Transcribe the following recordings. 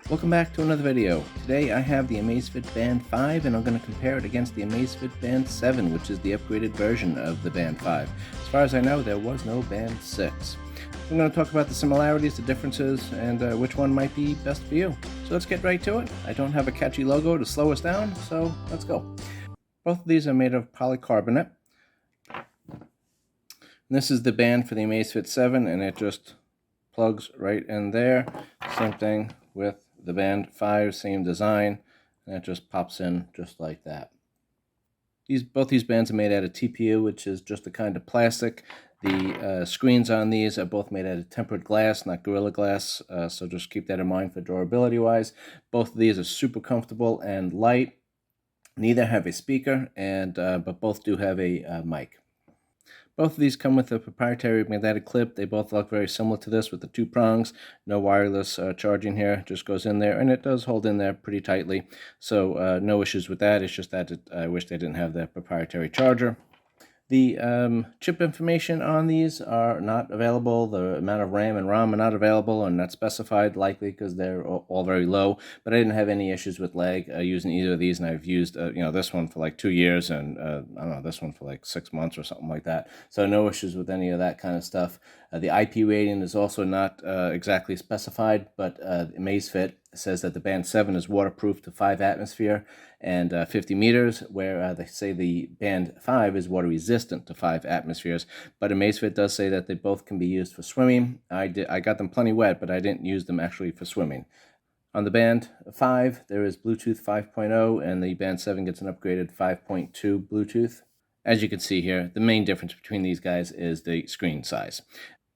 Welcome back to another video. Today I have the Amazfit Band 5 and I'm going to compare it against the Amazfit Band 7, which is the upgraded version of the Band 5. As far as I know, there was no Band 6. I'm going to talk about the similarities, the differences, and which one might be best for you. So let's get right to it. I don't have a catchy logo to slow us down, so let's go. Both of these are made of polycarbonate. And this is the band for the Amazfit 7 and it just plugs right in there. Same thing with the Band 5, same design, and it just pops in just like that. Both these bands are made out of TPU, which is just a kind of plastic. The screens on these are both made out of tempered glass, not Gorilla Glass, so just keep that in mind for durability-wise. Both of these are super comfortable and light. Neither have a speaker, but both do have a mic. Both of these come with a proprietary magnetic clip. They both look very similar to this with the two prongs. No wireless charging here, just goes in there, and it does hold in there pretty tightly. So no issues with that. It's just that I wish they didn't have that proprietary charger. The chip information on these are not available. The amount of RAM and ROM are not available and not specified, likely because they're all very low. But I didn't have any issues with lag using either of these, and I've used this one for like 2 years, and I don't know, this one for like 6 months or something like that. So no issues with any of that kind of stuff. The IP rating is also not exactly specified, but Amazfit says that the Band 7 is waterproof to 5 atmosphere and 50 meters, where they say the Band 5 is water resistant to 5 atmospheres. But Amazfit does say that they both can be used for swimming. I got them plenty wet, but I didn't use them actually for swimming. On the Band 5, there is Bluetooth 5.0, and the Band 7 gets an upgraded 5.2 Bluetooth. As you can see here, the main difference between these guys is the screen size.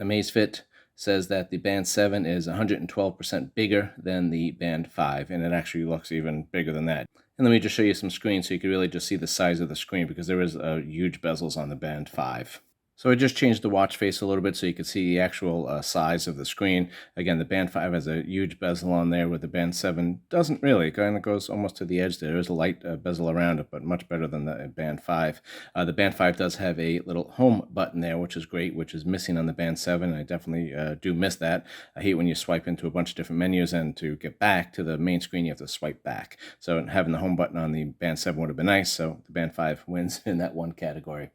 Amazfit says that the Band 7 is 112% bigger than the Band 5, and it actually looks even bigger than that. And let me just show you some screens so you can really just see the size of the screen, because there is huge bezels on the Band 5. So I just changed the watch face a little bit so you can see the actual size of the screen. Again, the Band 5 has a huge bezel on there, where the Band 7 doesn't really. It kind of goes almost to the edge there. There is a light bezel around it, but much better than the Band 5. The Band 5 does have a little home button there, which is great, which is missing on the Band 7. I definitely do miss that. I hate when you swipe into a bunch of different menus, and to get back to the main screen, you have to swipe back. So having the home button on the Band 7 would have been nice, so the Band 5 wins in that one category.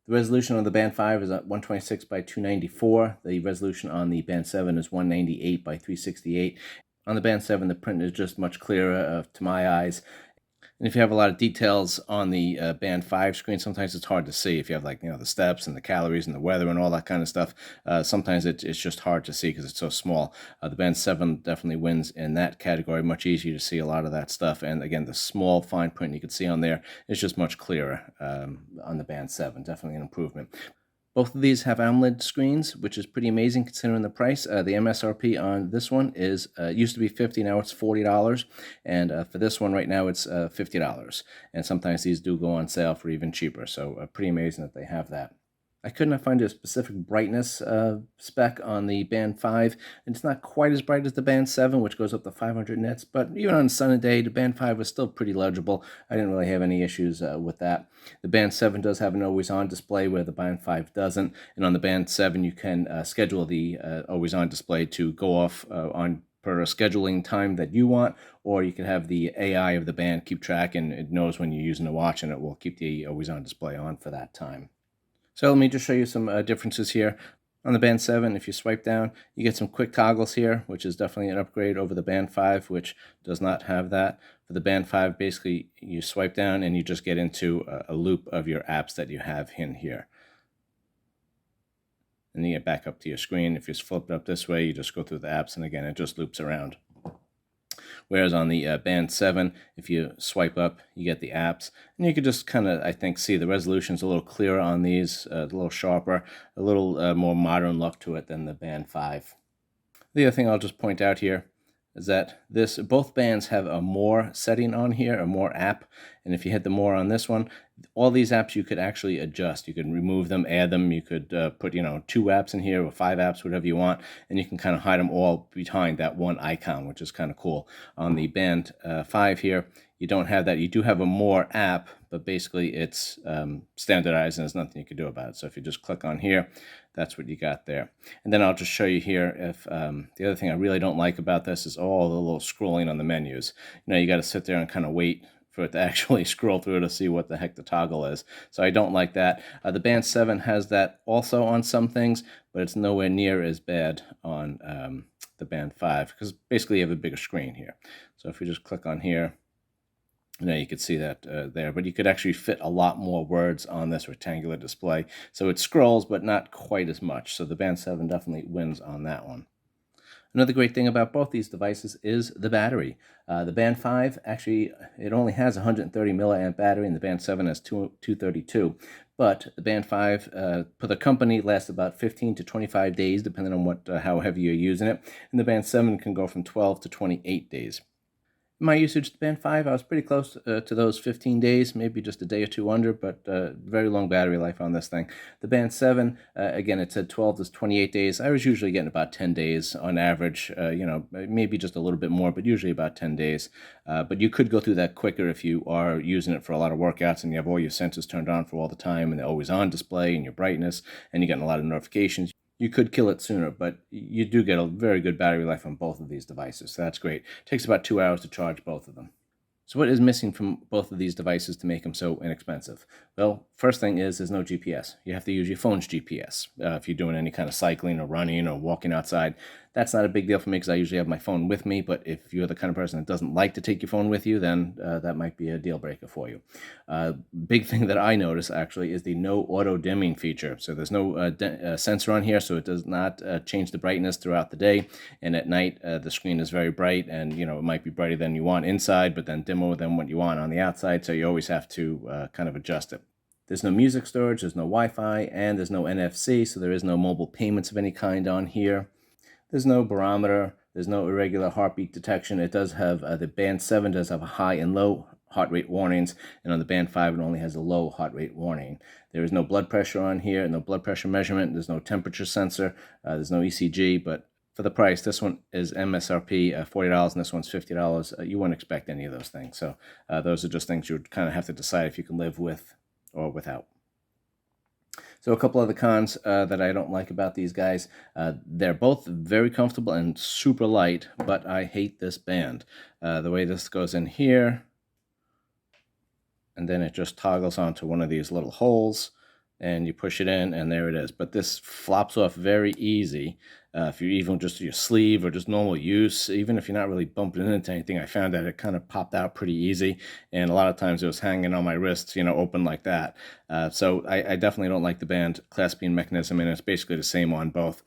The resolution on the Band 5 is at 126 by 294. The resolution on the Band 7 is 198 by 368. On the Band 7, the print is just much clearer to my eyes. And if you have a lot of details on the Band 5 screen, sometimes it's hard to see. If you have the steps and the calories and the weather and all that kind of stuff, sometimes it's just hard to see because it's so small. The Band 7 definitely wins in that category. Much easier to see a lot of that stuff. And again, the small fine print you can see on there is just much clearer on the Band 7. Definitely an improvement. Both of these have AMOLED screens, which is pretty amazing considering the price. The MSRP on this one is used to be $50, now it's $40, and for this one right now it's $50. And sometimes these do go on sale for even cheaper, so pretty amazing that they have that. I could not find a specific brightness spec on the Band 5. It's not quite as bright as the Band 7, which goes up to 500 nits, but even on a sunny day, the Band 5 was still pretty legible. I didn't really have any issues with that. The Band 7 does have an always-on display, where the Band 5 doesn't, and on the Band 7, you can schedule the always-on display to go off on per a scheduling time that you want, or you can have the AI of the band keep track, and it knows when you're using the watch, and it will keep the always-on display on for that time. So let me just show you some differences here. On the Band 7, if you swipe down, you get some quick toggles here, which is definitely an upgrade over the Band 5, which does not have that. For the Band 5, basically, you swipe down and you just get into a loop of your apps that you have in here. And you get back up to your screen. If you flip it up this way, you just go through the apps, and again, it just loops around. Whereas on the Band 7, if you swipe up, you get the apps. And you can just kind of, I think, see the resolution's a little clearer on these, a little sharper, a little more modern look to it than the Band 5. The other thing I'll just point out here is that both bands have a More setting on here, a More app. And if you hit the More on this one, all these apps you could actually adjust. You can remove them, add them. You could put 2 apps in here or 5 apps, whatever you want, and you can kind of hide them all behind that one icon, which is kind of cool. On the Band 5 here, you don't have that. You do have a More app, but basically it's standardized and there's nothing you can do about it. So if you just click on here, that's what you got there. And then I'll just show you here if the other thing I really don't like about this is all the little scrolling on the menus. You got to sit there and kind of wait for it to actually scroll through to see what the heck the toggle is. So I don't like that. The Band 7 has that also on some things, but it's nowhere near as bad on the Band 5 because basically you have a bigger screen here. So if you just click on here, you could see that there, but you could actually fit a lot more words on this rectangular display. So it scrolls, but not quite as much. So the Band 7 definitely wins on that one. Another great thing about both these devices is the battery. The Band 5, actually, it only has 130 milliamp battery, and the Band 7 has 232. But the Band 5, for the company, lasts about 15 to 25 days, depending on how heavy you're using it. And the Band 7 can go from 12 to 28 days. My usage of the Band 5, I was pretty close to those 15 days, maybe just a day or two under, but very long battery life on this thing. The Band 7, again, it said 12 to 28 days. I was usually getting about 10 days on average, maybe just a little bit more, but usually about 10 days. But you could go through that quicker if you are using it for a lot of workouts and you have all your sensors turned on for all the time and they're always on display and your brightness and you're getting a lot of notifications. You could kill it sooner, but you do get a very good battery life on both of these devices, so that's great. It takes about 2 hours to charge both of them. So what is missing from both of these devices to make them so inexpensive? Well, first thing is there's no GPS. You have to use your phone's GPS. If you're doing any kind of cycling or running or walking outside, that's not a big deal for me because I usually have my phone with me, but if you're the kind of person that doesn't like to take your phone with you, then that might be a deal breaker for you. Big thing that I notice actually is the no auto dimming feature. So there's no sensor on here, so it does not change the brightness throughout the day, and at night the screen is very bright, and it might be brighter than you want inside, but then dimmer than what you want on the outside, so you always have to kind of adjust it. There's no music storage, there's no Wi-Fi, and there's no NFC, so there is no mobile payments of any kind on here. There's no barometer, there's no irregular heartbeat detection. It does have, the Band 7 does have a high and low heart rate warnings, and on the Band 5 it only has a low heart rate warning. There is no blood pressure on here, no blood pressure measurement, there's no temperature sensor, there's no ECG, but for the price, this one is MSRP $40 and this one's $50. You wouldn't expect any of those things. So those are just things you would kind of have to decide if you can live with or without. So a couple of the cons that I don't like about these guys, they're both very comfortable and super light, but I hate this band. The way this goes in here, and then it just toggles onto one of these little holes, and you push it in, and there it is. But this flops off very easy. If you even just your sleeve or just normal use, even if you're not really bumping into anything, I found that it kind of popped out pretty easy. And a lot of times it was hanging on my wrist, open like that. So I definitely don't like the band clasping mechanism, and it's basically the same on both.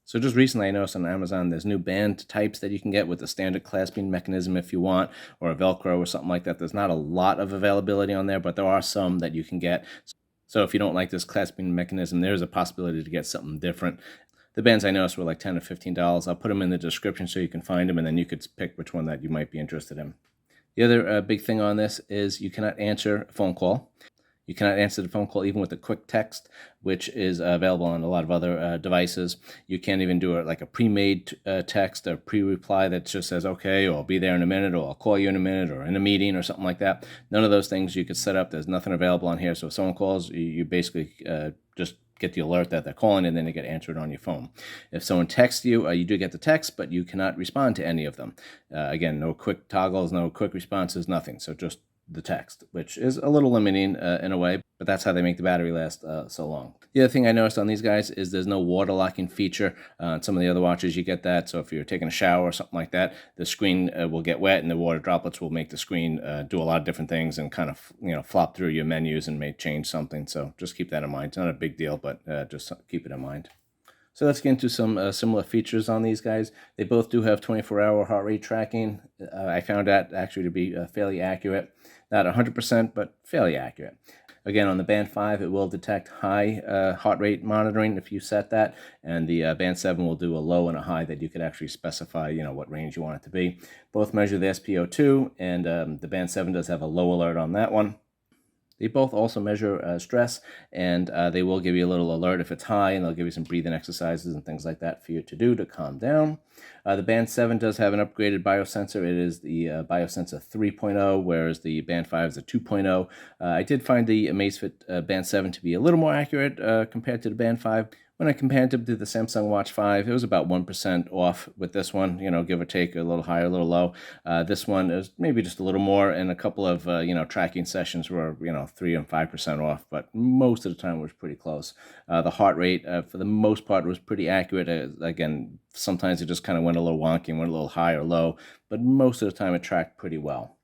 So just recently I noticed on Amazon there's new band types that you can get with a standard clasping mechanism if you want, or a Velcro or something like that. There's not a lot of availability on there, but there are some that you can get. So if you don't like this clasping mechanism, there's a possibility to get something different. The bands I noticed were like $10 or $15. I'll put them in the description so you can find them, and then you could pick which one that you might be interested in. The other big thing on this is you cannot answer a phone call. You cannot answer the phone call even with a quick text, which is available on a lot of other devices. You can't even do like a pre-made text or pre-reply that just says, okay, or I'll be there in a minute, or I'll call you in a minute, or in a meeting, or something like that. None of those things you could set up. There's nothing available on here. So if someone calls, you basically just get the alert that they're calling, and then they get answered on your phone. If someone texts you, you do get the text, but you cannot respond to any of them. Again, no quick toggles, no quick responses, nothing. So just the text, which is a little limiting in a way, but that's how they make the battery last so long. The other thing I noticed on these guys is there's no water locking feature. On some of the other watches you get that, so if you're taking a shower or something like that, the screen will get wet and the water droplets will make the screen do a lot of different things and kind of flop through your menus and may change something. So just keep that in mind. It's not a big deal, but just keep it in mind. So let's get into some similar features on these guys. They both do have 24-hour heart rate tracking. I found that actually to be fairly accurate. Not 100%, but fairly accurate. Again, on the Band 5, it will detect high heart rate monitoring if you set that, and the Band 7 will do a low and a high that you could actually specify, what range you want it to be. Both measure the SpO2, and the Band 7 does have a low alert on that one. They both also measure stress, and they will give you a little alert if it's high, and they'll give you some breathing exercises and things like that for you to do to calm down. The Band 7 does have an upgraded biosensor. It is the biosensor 3.0, whereas the Band 5 is a 2.0. I did find the Amazfit Band 7 to be a little more accurate compared to the Band 5, When I compared them to the Samsung Watch 5, it was about 1% off with this one, give or take, a little higher, a little low. This one is maybe just a little more, and a couple of, tracking sessions were, 3 and 5% off, but most of the time was pretty close. The heart rate, for the most part, was pretty accurate. Again, sometimes it just kind of went a little wonky and went a little high or low, but most of the time it tracked pretty well.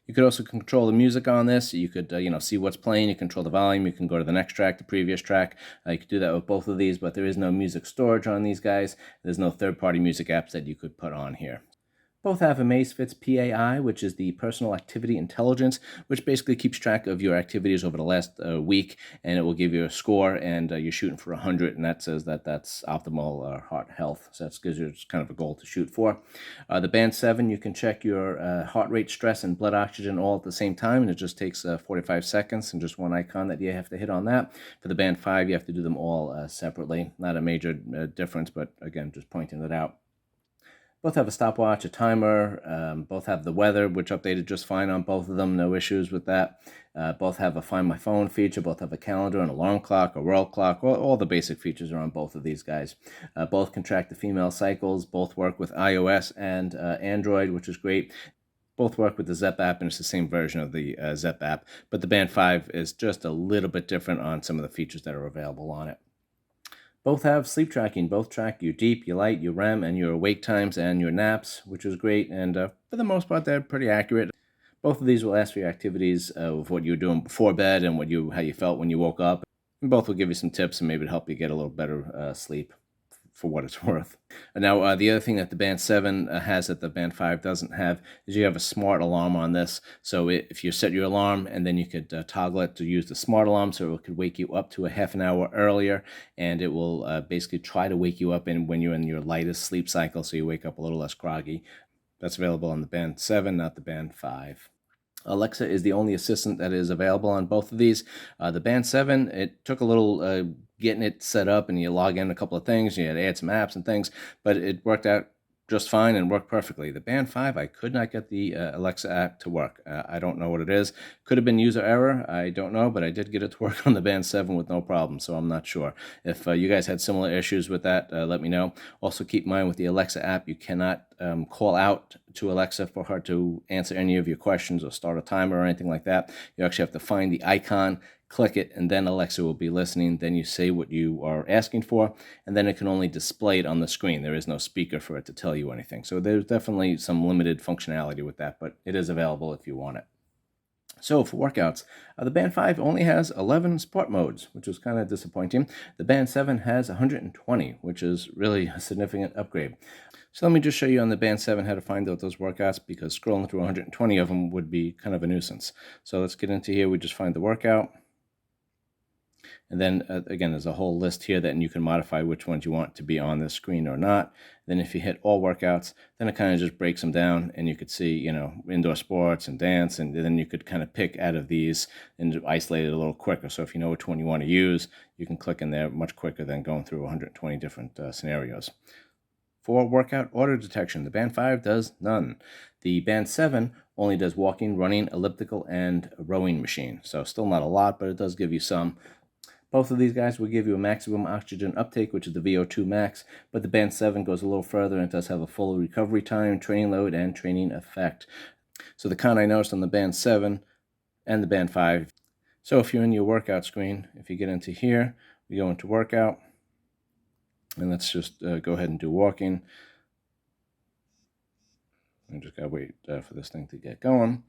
You could also control the music on this. You could, see what's playing. You control the volume. You can go to the next track, the previous track. You could do that with both of these, but there is no music storage on these guys. There's no third-party music apps that you could put on here. Both have Amazfit's PAI, which is the Personal Activity Intelligence, which basically keeps track of your activities over the last week, and it will give you a score, and you're shooting for 100, and that says that that's optimal heart health. So that gives you kind of a goal to shoot for. The Band 7, you can check your heart rate, stress, and blood oxygen all at the same time, and it just takes 45 seconds and just one icon that you have to hit on that. For the Band 5, you have to do them all separately. Not a major difference, but again, just pointing it out. Both have a stopwatch, a timer. Both have the weather, which updated just fine on both of them. No issues with that. Both have a Find My Phone feature. Both have a calendar, an alarm clock, a world clock. All the basic features are on both of these guys. Both can track the female cycles. Both work with iOS and Android, which is great. Both work with the Zepp app, and it's the same version of the Zepp app. But the Band 5 is just a little bit different on some of the features that are available on it. Both have sleep tracking. Both track your deep, your light, your REM, and your wake times and your naps, which is great. And for the most part, they're pretty accurate. Both of these will ask for your activities of what you were doing before bed and how you felt when you woke up. And both will give you some tips and maybe help you get a little better sleep, for what it's worth. Now, the other thing that the Band 7 has that the Band 5 doesn't have is you have a smart alarm on this. So if you set your alarm, and then you could toggle it to use the smart alarm, so it could wake you up to a half an hour earlier, and it will basically try to wake you up when you're in your lightest sleep cycle, so you wake up a little less groggy. That's available on the Band 7, not the Band 5. Alexa is the only assistant that is available on both of these. The Band 7, it took a little getting it set up, and you log in a couple of things. You had to add some apps and things, but it worked out just fine and worked perfectly. The Band 5, I could not get the Alexa app to work. I don't know what it is. Could have been user error. I don't know, but I did get it to work on the Band 7 with no problem, so I'm not sure. If you guys had similar issues with that, let me know. Also, keep in mind with the Alexa app, you cannot call out to Alexa for her to answer any of your questions or start a timer or anything like that. You actually have to find the icon, click it, and then Alexa will be listening. Then you say what you are asking for, and then it can only display it on the screen. There is no speaker for it to tell you anything. So there's definitely some limited functionality with that, but it is available if you want it. So for workouts, the Band 5 only has 11 sport modes, which was kind of disappointing. The Band 7 has 120, which is really a significant upgrade. So let me just show you on the Band 7 how to find out those workouts, because scrolling through 120 of them would be kind of a nuisance. So let's get into here. We just find the workout. And then again, there's a whole list here that you can modify which ones you want to be on this screen or not. Then if you hit all workouts, then it kind of just breaks them down, and you could see, indoor sports and dance, and then you could kind of pick out of these and isolate it a little quicker. So if you know which one you want to use, you can click in there much quicker than going through 120 different scenarios. For workout auto detection, the Band 5 does none. The Band 7 only does walking, running, elliptical, and rowing machine. So still not a lot, but it does give you some. Both of these guys will give you a maximum oxygen uptake, which is the VO2 max, but the Band 7 goes a little further, and it does have a full recovery time, training load, and training effect. So the con I noticed on the Band 7 and the Band 5. So if you're in your workout screen, if you get into here, we go into workout, and let's just go ahead and do walking. I just gotta wait for this thing to get going.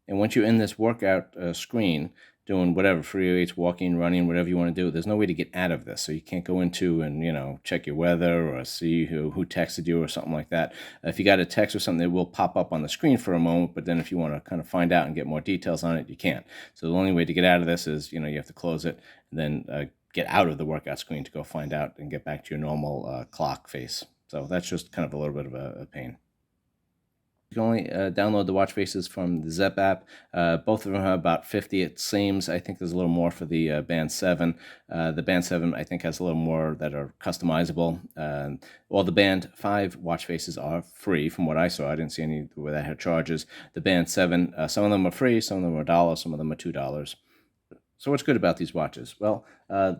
And once you're in this workout screen, doing whatever, free weights, walking, running, whatever you want to do, there's no way to get out of this. So you can't go into and, check your weather or see who texted you or something like that. If you got a text or something, it will pop up on the screen for a moment, but then if you want to kind of find out and get more details on it, you can't. So the only way to get out of this is, you have to close it and then get out of the workout screen to go find out and get back to your normal clock face. So that's just kind of a little bit of a pain. You can only download the watch faces from the Zepp app. Both of them have about 50, it seems. I think there's a little more for the Band 7. The Band 7, I think, has a little more that are customizable. All the Band 5 watch faces are free, from what I saw. I didn't see any where that had charges. The Band 7, some of them are free, some of them are $1, some of them are $2. So what's good about these watches? Well,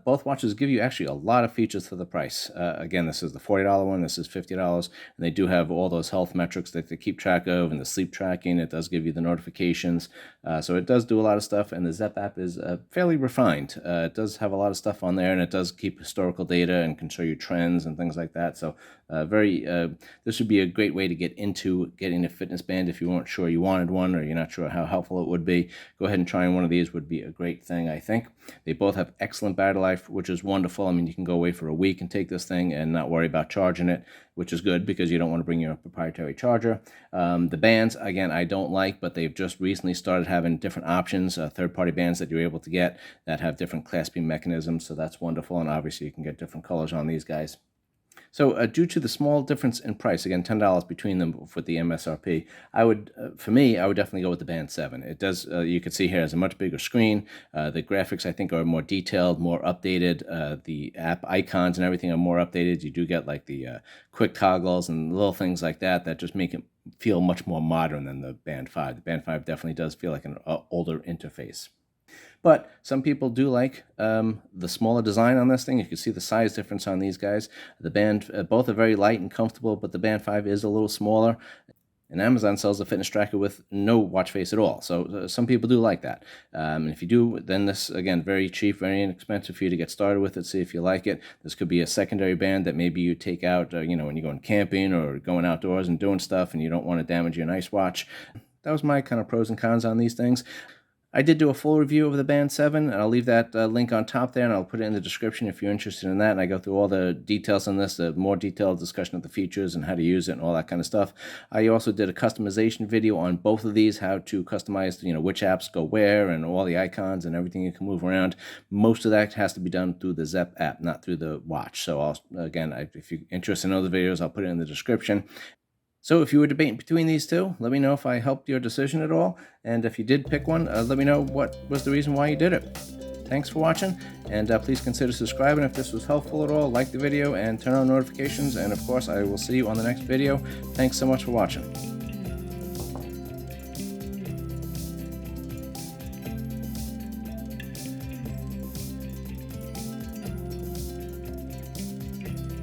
both watches give you actually a lot of features for the price. Again, this is the $40 one, this is $50, and they do have all those health metrics that they keep track of, and the sleep tracking. It does give you the notifications, so it does do a lot of stuff, and the Zep app is fairly refined. It does have a lot of stuff on there, and it does keep historical data and can show you trends and things like that. So this would be a great way to get into getting a fitness band if you weren't sure you wanted one, or you're not sure how helpful it would be. Go ahead and try one of these would be a great thing, I think. They both have excellent battery life, which is wonderful. I mean, you can go away for a week and take this thing and not worry about charging it, which is good because you don't want to bring your proprietary charger. The bands, again, I don't like, but they've just recently started having different options, third-party bands that you're able to get that have different clasping mechanisms, so that's wonderful, and obviously you can get different colors on these guys. So due to the small difference in price, again, $10 between them with the MSRP, I would definitely go with the Band 7. It does, you can see here, has a much bigger screen. The graphics, I think, are more detailed, more updated. The app icons and everything are more updated. You do get like the quick toggles and little things like that that just make it feel much more modern than the Band 5. The Band 5 definitely does feel like an older interface. But some people do like the smaller design on this thing. You can see the size difference on these guys. The Band, both are very light and comfortable, but the Band 5 is a little smaller. And Amazon sells a fitness tracker with no watch face at all. So some people do like that. And if you do, then this, again, very cheap, very inexpensive for you to get started with it, see if you like it. This could be a secondary band that maybe you take out, when you're going camping or going outdoors and doing stuff and you don't want to damage your nice watch. That was my kind of pros and cons on these things. I did do a full review of the Band 7, and I'll leave that link on top there, and I'll put it in the description if you're interested in that. And I go through all the details on this, the more detailed discussion of the features and how to use it and all that kind of stuff. I also did a customization video on both of these, how to customize, which apps go where and all the icons and everything you can move around. Most of that has to be done through the Zep app, not through the watch. So if you're interested in other videos, I'll put it in the description. So if you were debating between these two, let me know if I helped your decision at all. And if you did pick one, let me know what was the reason why you did it. Thanks for watching, and please consider subscribing if this was helpful at all. Like the video and turn on notifications, and of course I will see you on the next video. Thanks so much for watching.